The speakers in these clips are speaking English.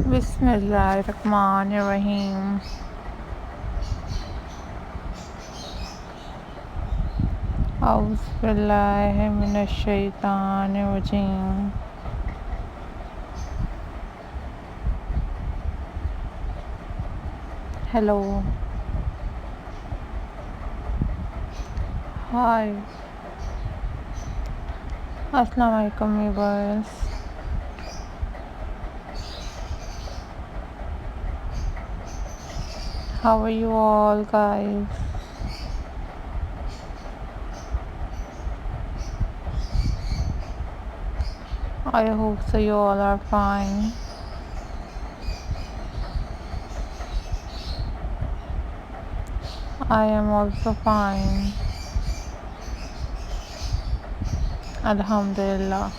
Bismillahirrahmanirrahim. Auzubillahi minash-shaytanir-rajim. Hello. Hi. Assalamu alaikum viewers. How are you all guys? I hope so you all are fine. I am also fine. Alhamdulillah.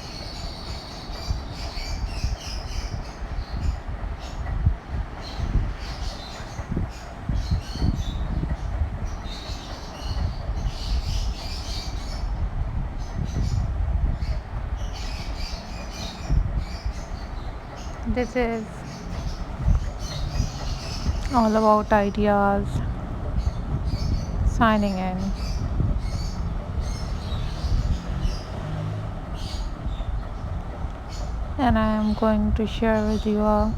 This is all about ideas signing in. And I am going to share with you a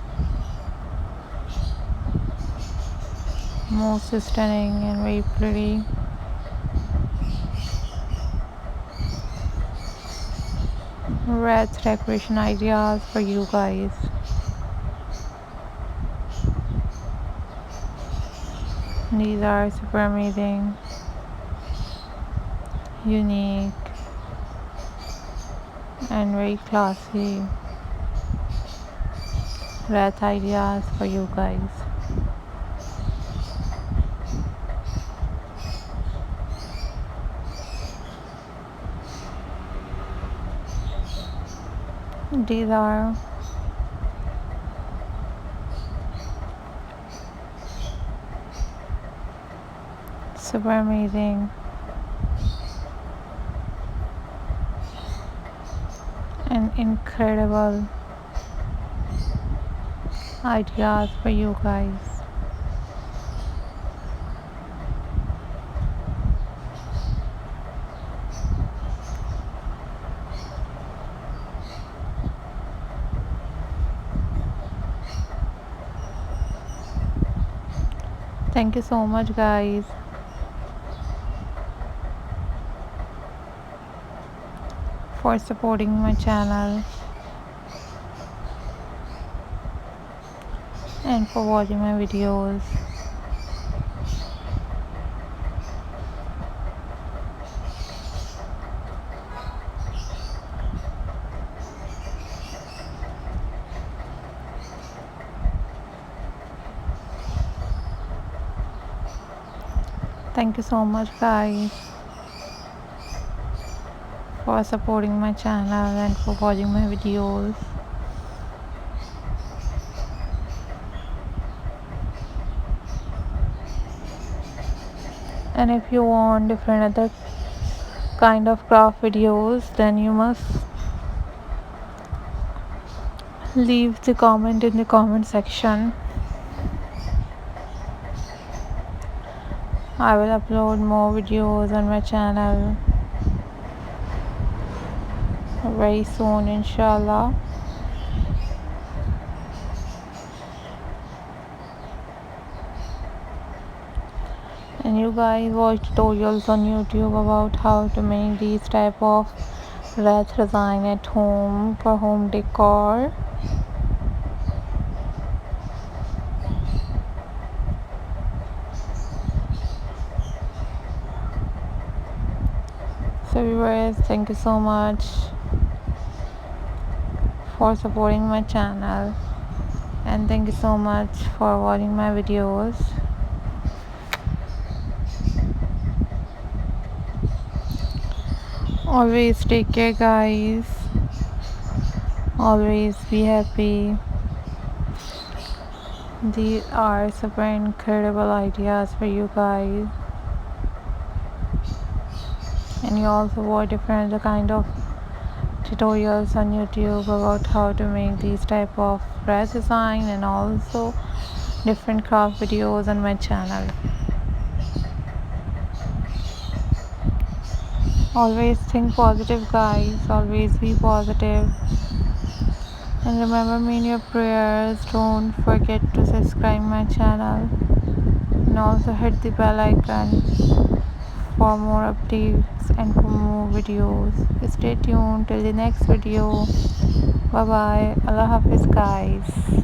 most stunning and very pretty wreath decoration ideas for you guys. These are super amazing, unique, and very classy wreath ideas for you guys. These are super amazing and incredible ideas for you guys. Thank you so much guys for supporting my channel and for watching my videos. Thank you so much guys for supporting my channel and for watching my videos. And if you want different other kind of craft videos, then you must leave the comment in the comment section. I will upload more videos on my channel very soon, inshallah. And you guys watch tutorials on YouTube about how to make these type of wreath design at home for home decor. So viewers, thank you so much for supporting my channel, and thank you so much for watching my videos. Always take care guys, always be happy. These are super incredible ideas for you guys, and you also watch different kind of tutorials on YouTube about how to make these type of wreath design and also different craft videos on my channel. Always think positive, guys. Always be positive. And remember me in your prayers. Don't forget to subscribe my channel and also hit the bell icon for more updates and for more videos. Stay tuned till the next video. Bye bye. Allah Hafiz, guys.